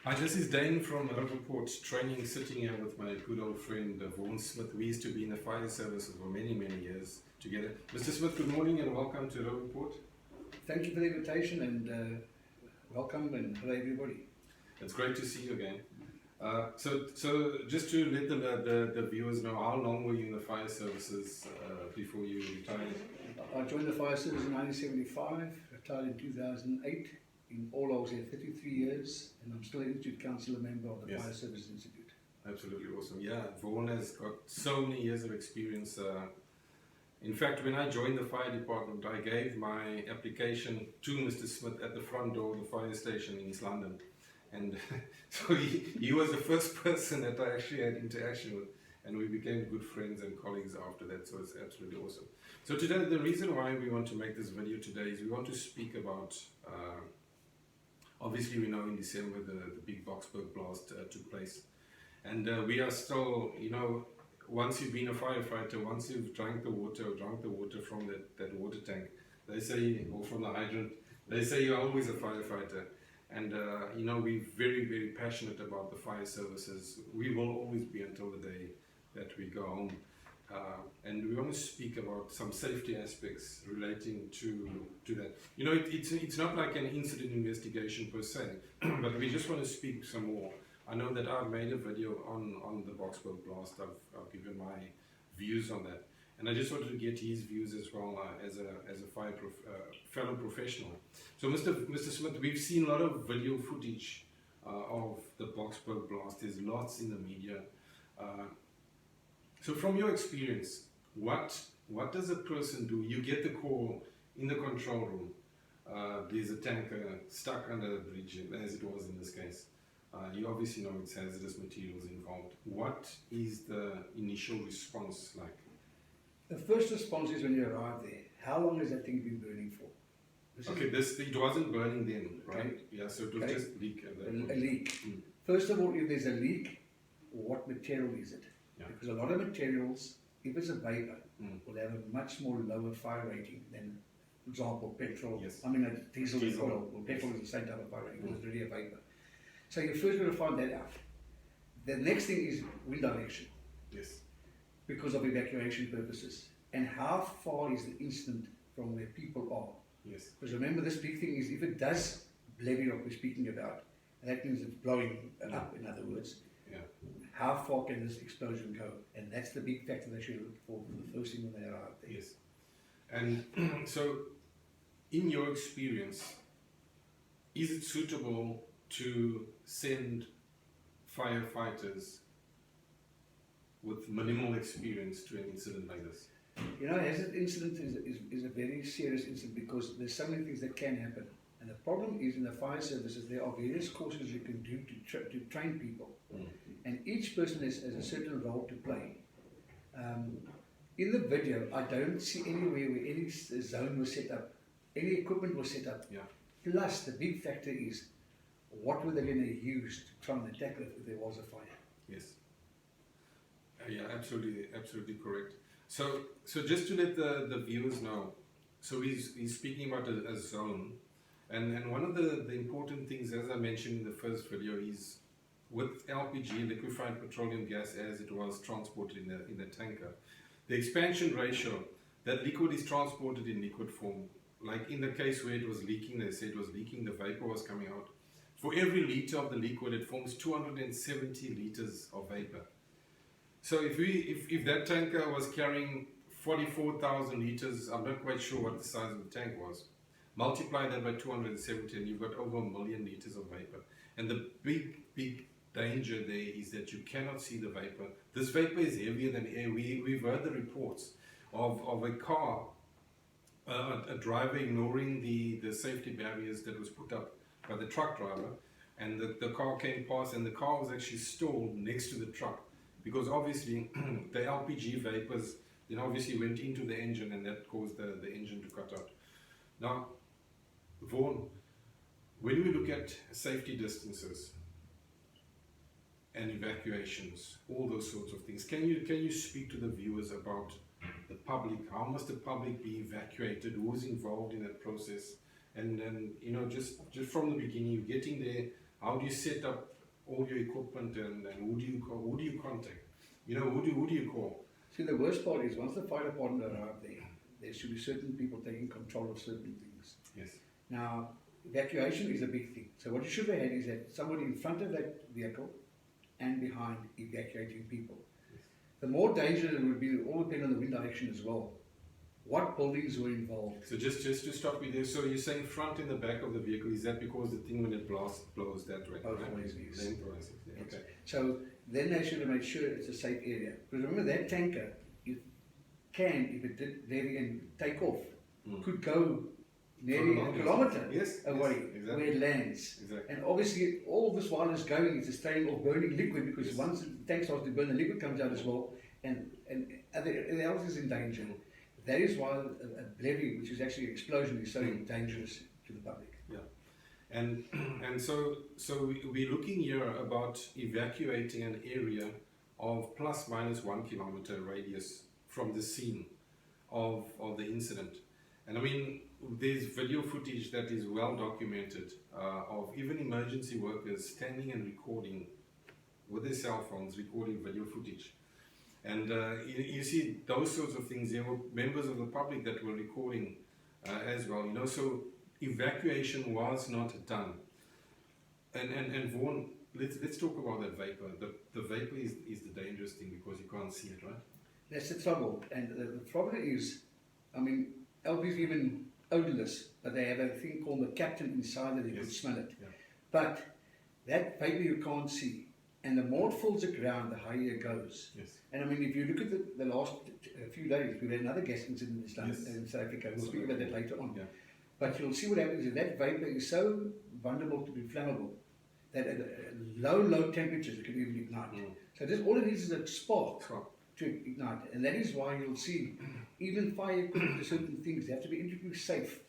Hi, this is Dane from Boksburg Training, sitting here with my good old friend Vaughan Smith. We used to be in the fire services for many, many years together. Mr. Smith, good morning and welcome to Boksburg. Thank you for the invitation and welcome and hello everybody. It's great to see you again. So just to let the viewers know, how long were you in the fire services before you retired? I joined the fire service in 1975, retired in 2008. In all, I was here 33 years, and I'm still an Institute Councillor member of the Fire Service Institute. Absolutely awesome. Yeah, Vaughan has got so many years of experience. In fact, when I joined the fire department, I gave my application to Mr. Smith at the front door of the fire station in East London. And so he was the first person that I actually had interaction with, and we became good friends and colleagues after that, so it's absolutely awesome. So today, the reason why we want to make this video today is we want to speak about, obviously we know in December the big Boksburg blast took place, and we are still, once you've been a firefighter, once you've drunk the water from that water tank, they say, or from the hydrant, they say you're always a firefighter. And we're very, very passionate about the fire services. We will always be until the day that we go home. And we want to speak about some safety aspects relating to that. It's not like an incident investigation per se, but we just want to speak some more. I know that I've made a video on the Boksburg blast. I've given my views on that. And I just wanted to get his views as well as a fellow professional. So Mr. Smith, we've seen a lot of video footage of the Boksburg blast. There's lots in the media. So from your experience, what does a person do? You get the call in the control room. There's a tanker stuck under the bridge, as it was in this case. You obviously know it's hazardous materials involved. What is the initial response like? The first response is when you arrive there. How long has that thing been burning for? It wasn't burning then, right? Okay. Yeah, so it was just leak. A leak. First of all, if there's a leak, what material is it? Yeah. Because a lot of materials, if it's a vapor, will have a much more lower fire rating than, for example, petrol. Yes. Diesel is oil. Well, petrol is the same type of fire rating, it's really a vapor. So you're first going to find that out. The next thing is wind direction. Yes. Because of evacuation purposes. And how far is the incident from where people are? Yes. Because remember, this big thing is if it does levy up we're speaking about, that means it's blowing up, in other words. Yeah. How far can this explosion go? And that's the big factor they should look for the first thing when they arrive there. Yes. And so, in your experience, is it suitable to send firefighters with minimal experience to an incident like this? Hazard incident is a very serious incident because there's so many things that can happen. And the problem is in the fire services, there are various courses you can do to train people. And each person has a certain role to play. In the video, I don't see anywhere where any zone was set up, any equipment was set up. Yeah. Plus, the big factor is, what were they going to use to try and attack it if there was a fire? Yes. Yeah, absolutely correct. So just to let the viewers know, so he's speaking about a zone, and one of the important things, as I mentioned in the first video, is with LPG, liquefied petroleum gas, as it was transported in the tanker, the expansion ratio, that liquid is transported in liquid form. Like in the case where it was leaking, they said it was leaking, the vapor was coming out. For every liter of the liquid, it forms 270 liters of vapor. So if that tanker was carrying 44,000 liters, I'm not quite sure what the size of the tank was, multiply that by 270 and you've got over 1 million liters of vapor. And the big danger there is that you cannot see the vapor. This vapor is heavier than air. We've heard the reports of a car, a driver ignoring the safety barriers that was put up by the truck driver, and the car came past and the car was actually stalled next to the truck. Because obviously the LPG vapors then obviously went into the engine and that caused the engine to cut out. Now, Vaughan, when we look at safety distances and evacuations, all those sorts of things, can you speak to the viewers about the public? How must the public be evacuated? Who's involved in that process? And then, just from the beginning, you're getting there, How do you set up all your equipment, and who do you call, who do you contact? You know, who do you call? See, the worst part is once the fire department arrive there should be certain people taking control of certain things. Yes. Now, evacuation is a big thing. So what you should have had is that somebody in front of that vehicle and behind evacuating people. Yes. The more dangerous it would be, it all depend on the wind direction as well. What buildings were involved? So just to stop you there, so you're saying front and the back of the vehicle, is that because the thing when it blows that way? Both right? ways, yes. Lengthwise, yeah. Yes. Okay. So then they should have made sure it's a safe area. Because remember that tanker, it can, if it did very and take off, could go nearly a kilometre away exactly. where it lands. Exactly. And obviously all this while it's going, it's a strain of burning liquid, because once the tank starts to burn, the liquid comes out as well, and everything else is in danger. That is why a levy, which is actually an explosion, is so dangerous to the public. Yeah, and so we're looking here about evacuating an area of plus minus 1 kilometer radius from the scene of the incident. And I mean, there's video footage that is well documented of even emergency workers standing and recording with their cell phones, recording video footage. And you see those sorts of things. There were members of the public that were recording as well. You know, so evacuation was not done. And Vaughan, let's talk about that vapor. The vapor is the dangerous thing because you can't see it, right? That's the trouble. And the problem is, I mean, LP's even odorless, but they have a thing called the captain inside that you can smell it. Yeah. But that vapor you can't see. And the more it fills the ground, the higher it goes. Yes. And I mean, if you look at the last few days, we've had another gas incident in South Africa. We'll speak about that later on. Yeah. But you'll see what happens is that vapor is so vulnerable to be flammable that at low temperatures it can even ignite. So this, all it needs is a spark to ignite. And that is why you'll see even fire equipment to certain things, they have to be introduced safe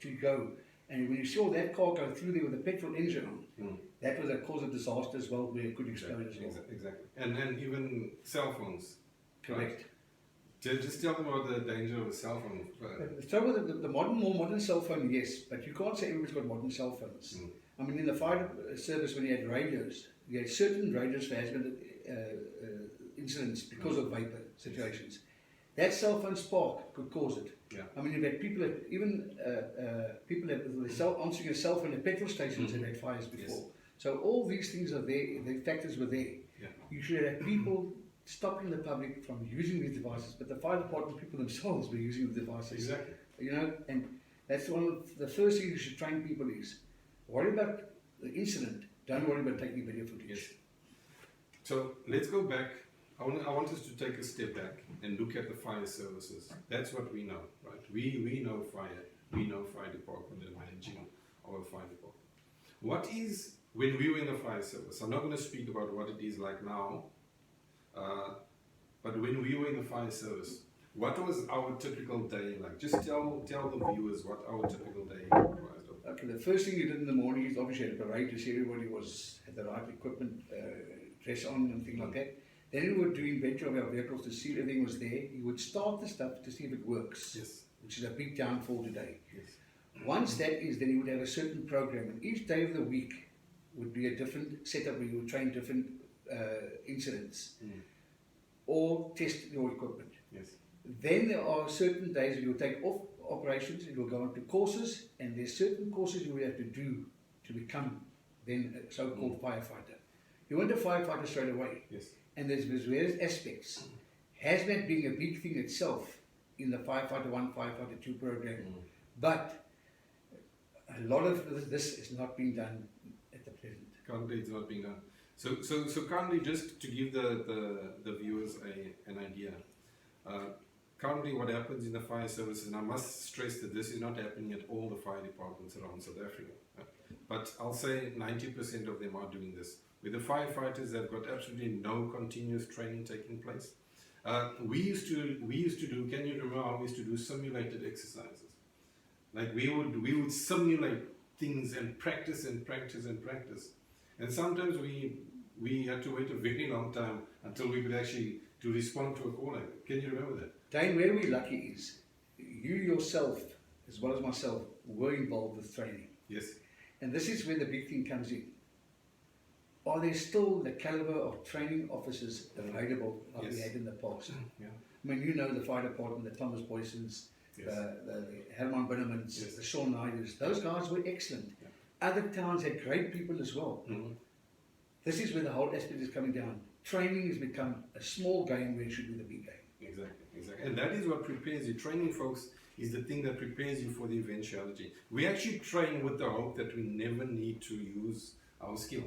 to go. And when you saw that car go through there with a petrol engine on, that was a cause of disaster as well, where it could explode as well. Exactly. And even cell phones. Correct. Right? Just tell them about the danger of a cell phone. The trouble with the more modern cell phone, yes, but you can't say everybody's got modern cell phones. I mean, in the fire service, when you had radios, you had certain radios for hazmat incidents because of vapor situations. That cell phone spark could cause it. Yeah. I mean, you've had people that, even people that answering a cell phone at petrol stations have had fires before. Yes. So all these things are there, the factors were there. Yeah. You should have people stopping the public from using these devices, but the fire department people themselves were using the devices. Exactly. You know, and that's one of the first things you should train people is, worry about the incident, don't worry about taking video footage. Yes. So let's go back. I want us to take a step back and look at the fire services. That's what we know, right? We know fire. We know fire department and managing our fire department. What is, when we were in the fire service, I'm not going to speak about what it is like now, but when we were in the fire service, what was our typical day like? Just tell the viewers what our typical day was. Okay, the first thing you did in the morning is obviously had a parade to see everybody had the right equipment, dress on and things like that. Then you would do inventory of our vehicles to see if everything was there. You would start the stuff to see if it works, which is a big downfall today. Yes. Once that is, then you would have a certain program, and each day of the week would be a different setup where you would train different incidents or test your equipment. Yes. Then there are certain days where you'll take off operations, it will go on to courses, and there's certain courses you will have to do to become then a so-called firefighter. You weren't a firefighter straight away. Yes. And there's various aspects. Hazmat being a big thing itself in the Firefighter 1, Firefighter 2 program. But a lot of this is not being done at the present. Currently it's not being done. So currently, just to give the viewers an idea, currently what happens in the fire services, and I must stress that this is not happening at all the fire departments around South Africa, but I'll say 90% of them are doing this. With the firefighters, they've got absolutely no continuous training taking place. We used to do, can you remember how we used to do simulated exercises? Like we would simulate things and practice and practice and practice. And sometimes we had to wait a very long time until we could actually to respond to a call. Can you remember that? Dane, where we're lucky is you yourself, as well as myself, were involved with training. Yes. And this is where the big thing comes in. are there still the caliber of training officers available like we Yes. had in the past? Yeah. I mean, you know the fire department, the Thomas Boysons, Yes. the Herman Binnemans, Yes. the Sean Niders, those guys were excellent. Yeah. Other towns had great people as well. Mhm. This is where the whole aspect is coming down. Training has become a small game where it should be the big game. Exactly, exactly. And that is what prepares you. Training, folks, is the thing that prepares you for the eventuality. We actually train with the hope that we never need to use our skill.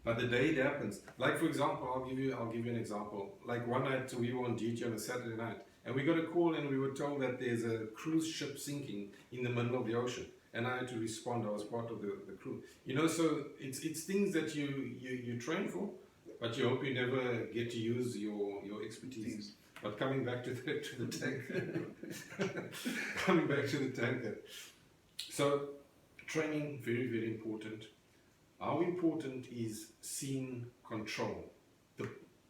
But the day it happens, like for example, I'll give you an example. Like one night we were on duty on a Saturday night, and we got a call and we were told that there's a cruise ship sinking in the middle of the ocean. And I had to respond. I was part of the crew. You know, so it's things that you train for, but you hope you never get to use your expertise. But coming back to the tanker, coming back to the tanker. So training, very, very important. How important is scene control?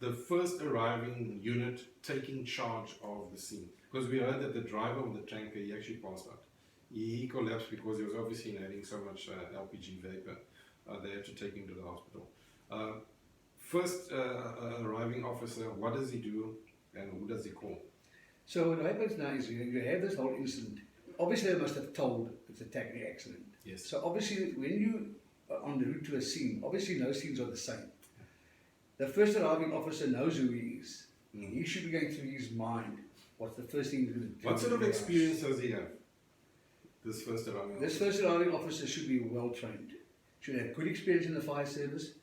The first arriving unit taking charge of the scene. Because we heard that the driver of the tanker, he actually passed out. He collapsed because he was obviously inhaling so much LPG vapor. They had to take him to the hospital. First arriving officer, what does he do and who does he call? So what happens now is you have this whole incident. Obviously, they must have told it's a technical accident. Yes. So obviously, when you are on the route to a scene, obviously no scenes are the same. The first arriving officer knows who he is. He should be going through his mind. What's the first thing he's going to do? What sort of experience does he have? This first arriving officer? This first arriving officer should be well trained. Should have good experience in the fire service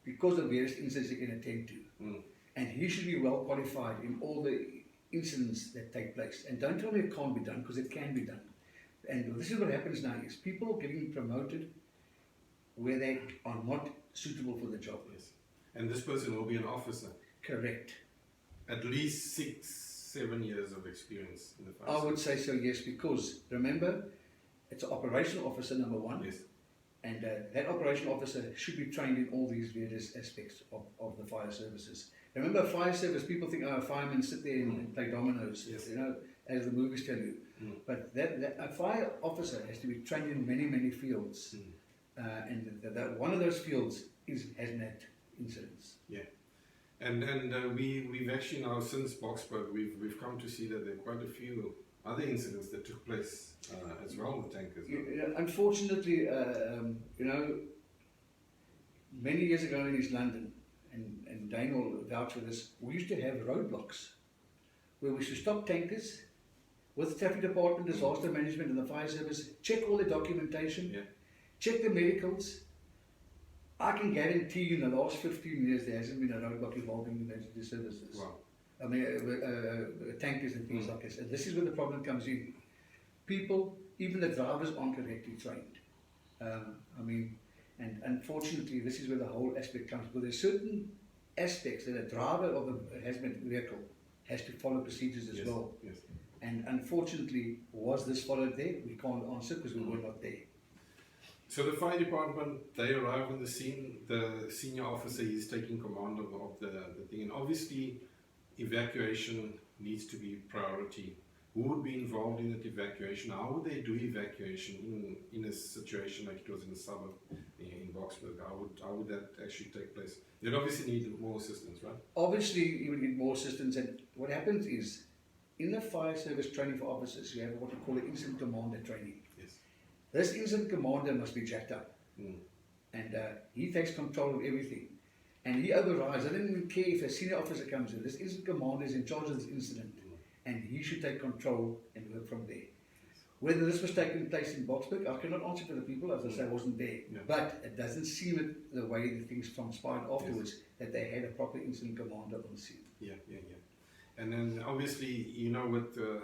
because of various incidents he can attend to. And he should be well qualified in all the incidents that take place. And don't tell me it can't be done, because it can be done. And this is what happens now is people are getting promoted where they are not suitable for the job. Yes. And this person will be an officer. Correct. At least 6-7 years of experience in the fire I would service. say so, yes, because remember, it's an operational officer, number one. Yes. And that operational officer should be trained in all these various aspects of the fire services. Remember, fire service, people think, oh, firemen sit there and play dominoes, Yes. you know, as the movies tell you. But a fire officer has to be trained in many, many fields. And that one of those fields is hazmat incidents. Yeah. And we've actually now, since Boksburg, we've come to see that there are quite a few other incidents that took place as well with tankers. Unfortunately, you know, many years ago in East London, and Dane will vouch for this, we used to have roadblocks where we should stop tankers with the traffic department, disaster management and the fire service, check all the documentation, check the medicals. I can guarantee you in the last 15 years there hasn't been a roadblock involving emergency services. Wow. I mean, tankers and things like this. And this is where the problem comes in. People, even the drivers, aren't correctly trained. I mean, and unfortunately, this is where the whole aspect comes. Because there's certain aspects that a driver of a hazmat vehicle has to follow procedures as well. Yes. And unfortunately, was this followed there? We can't answer because we were not there. So the fire department, they arrive on the scene. The senior officer is taking command of the thing, and obviously, evacuation needs to be priority. Who would be involved in that evacuation? How would they do evacuation in a situation like it was in the suburb in Boksburg? How would that actually take place? They'd obviously need more assistance, right? Obviously, you would need more assistance, and what happens is, in the fire service training for officers, you have what we call an incident commander training. Yes. This incident commander must be jacked up, and he takes control of everything, and he overrides. I don't even care if a senior officer comes in. This incident commander is in charge of this incident, and he should take control and work from there. Whether this was taking place in Boksburg, I cannot answer for the people, as I say, I wasn't there. But it doesn't seem it, the way the things transpired afterwards, that they had a proper incident commander on the scene. Yeah. And then obviously, you know,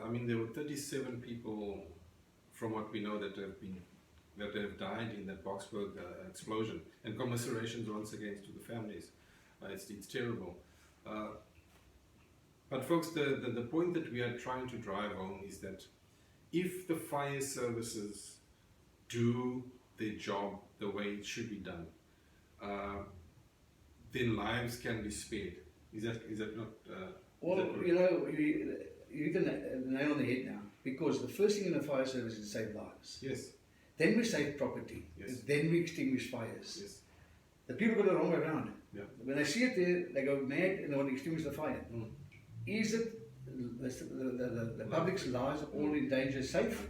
I mean, there were 37 people, from what we know, that have died in that Boksburg explosion. And commiserations once again to the families. It's terrible. But folks, the point that we are trying to drive home is that if the fire services do their job the way it should be done, then lives can be spared. Is that not? Well, you know, you hit the nail on the head now, because the first thing in the fire service is save lives. Yes. Then we save property. Yes. Then we extinguish fires. Yes. The people got it the wrong way around. Yeah. When they see it there, they go mad and they want to extinguish the fire. Is it the public's lives all in danger safe?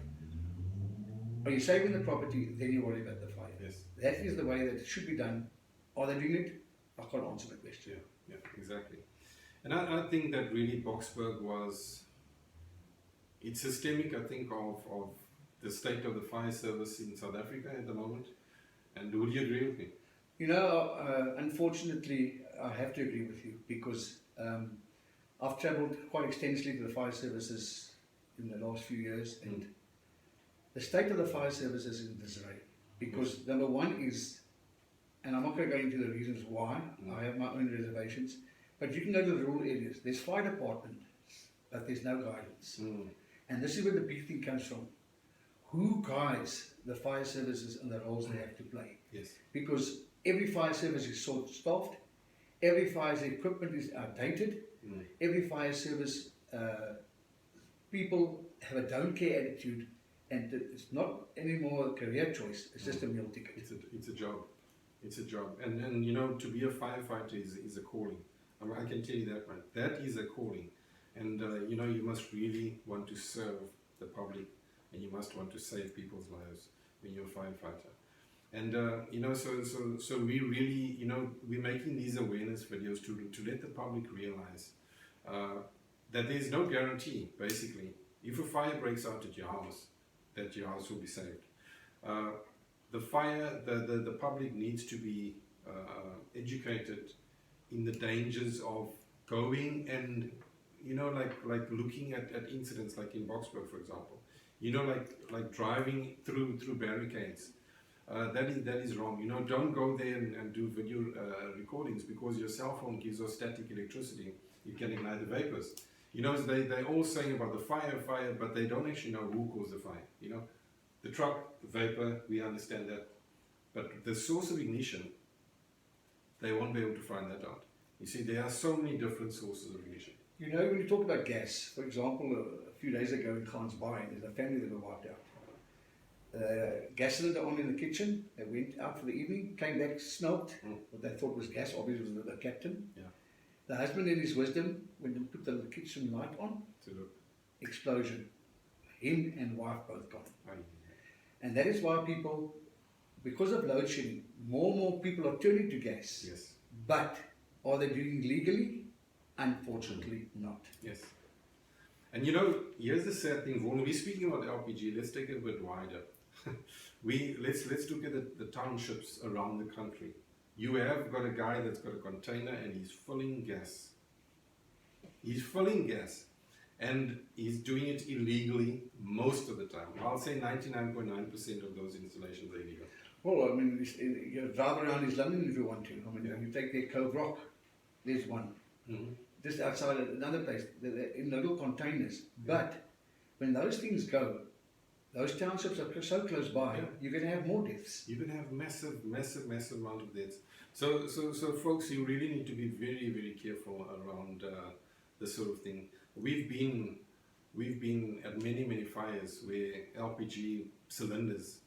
Are you saving the property? Then you worry about the fire. Yes. That is the way that it should be done. Are they doing it? I can't answer the question. Yeah, exactly. And I think that really Boksburg was, it's systemic, I think, of the state of the fire service in South Africa at the moment. And would you agree with me? You know, unfortunately, I have to agree with you because I've travelled quite extensively to the fire services in the last few years, and the state of the fire services is in disarray. Because number one is, and I'm not going to go into the reasons why, I have my own reservations, but you can go to the rural areas. There's fire departments, but there's no guidance. And this is where the big thing comes from. Who guides the fire services and the roles they have to play? Yes. Because every fire service is short-staffed, every fire's equipment is outdated, every fire service, people have a don't care attitude, and it's not anymore a career choice, it's just a meal ticket. It's a job. It's a job. And you know, to be a firefighter is a calling. I can tell you that, right? That is a calling. And you know, you must really want to serve the public, and you must want to save people's lives when you're a firefighter. And you know, so we really, you know, we're making these awareness videos to let the public realize that there's no guarantee, basically. If a fire breaks out at your house, that your house will be saved. The public needs to be educated in the dangers of going and, you know, like looking at incidents like in Boksburg, for example. You know, like driving through barricades. That is wrong. You know, don't go there and do video recordings, because your cell phone gives off static electricity. You can ignite the vapors. You know, they all saying about the fire, but they don't actually know who caused the fire. You know, the truck, the vapor, we understand that. But the source of ignition, they won't be able to find that out. You see, there are so many different sources of ignition. You know, when you talk about gas, for example, a few days ago in Gansbaai, there's a family that were wiped out. Gas cylinder on in the kitchen, they went out for the evening, came back, smelt what they thought was gas, obviously it was the captain. Yeah. The husband in his wisdom went and put the kitchen light on, explosion. Him and wife both gone. And that is why people, because of load shedding, more people are turning to gas. Yes. But are they doing legally? Unfortunately not. Yes. And you know, here's the sad thing, when we're speaking about LPG, let's take it a bit wider. Let's look at the townships around the country. You have got a guy that's got a container and he's filling gas. He's filling gas. And he's doing it illegally most of the time. I'll say 99.9% of those installations are illegal. Well, I mean, you drive around East London if you want to. I mean, you take the Cove Rock, there's one. Just outside another place, they're in little containers. But when those things go, those townships are so close by, you're going to have more deaths. You're going to have massive amount of deaths. So folks, you really need to be very, very careful around this sort of thing. We've been at many fires where LPG cylinders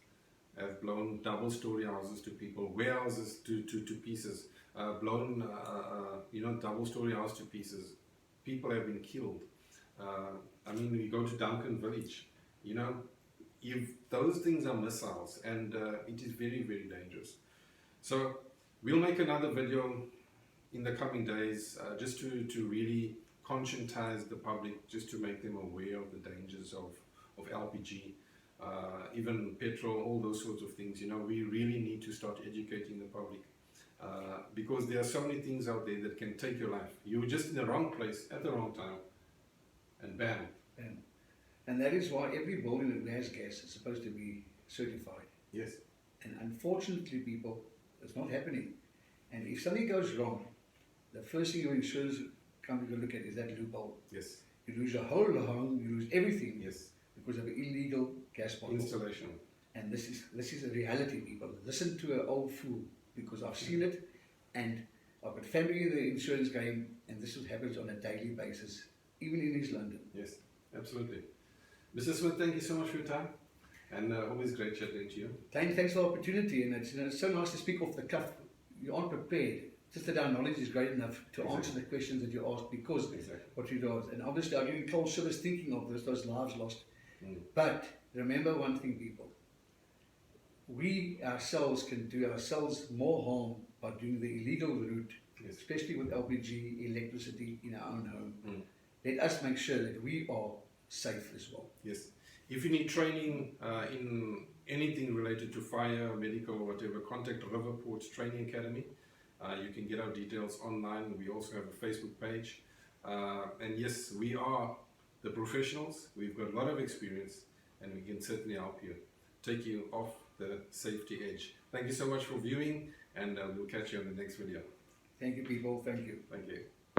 have blown double-story houses to people, warehouses to pieces, blown double-story house to pieces. People have been killed. I mean, we go to Duncan Village, you know, if those things are missiles, and it is very, very dangerous. So we'll make another video in the coming days just to really conscientize the public, just to make them aware of the dangers of LPG, even petrol, all those sorts of things. You know, we really need to start educating the public because there are so many things out there that can take your life. You were just in the wrong place at the wrong time, and bam. And that is why every building that has gas is supposed to be certified. Yes. And unfortunately, people, it's not happening. And if something goes wrong, the first thing your insurance company will look at is that loophole. Yes. You lose your whole home, you lose everything. Yes. Because of illegal gas bottles. Installation. And this is a reality, people. Listen to an old fool, because I've seen it, and I've got family in the insurance game, and this happens on a daily basis, even in East London. Yes, absolutely. Mr. Smith, thank you so much for your time, and always great chatting to you. Thanks for the opportunity, and it's so nice to speak off the cuff. you aren't prepared. Just that our knowledge is great enough to answer the questions that you ask because what you do. And obviously, I'm getting cold shivers thinking of those lives lost. But remember one thing, people. We ourselves can do ourselves more harm by doing the illegal route, especially with LPG, electricity in our own home. Let us make sure that we are safe as well. Yes. If you need training in anything related to fire, medical, or whatever, contact Riverport's Training Academy. You can get our details online. We also have a Facebook page. And yes, we are the professionals. We've got a lot of experience and we can certainly help you, take you off the safety edge. Thank you so much for viewing, and we'll catch you on the next video. Thank you, people. Thank you. Thank you.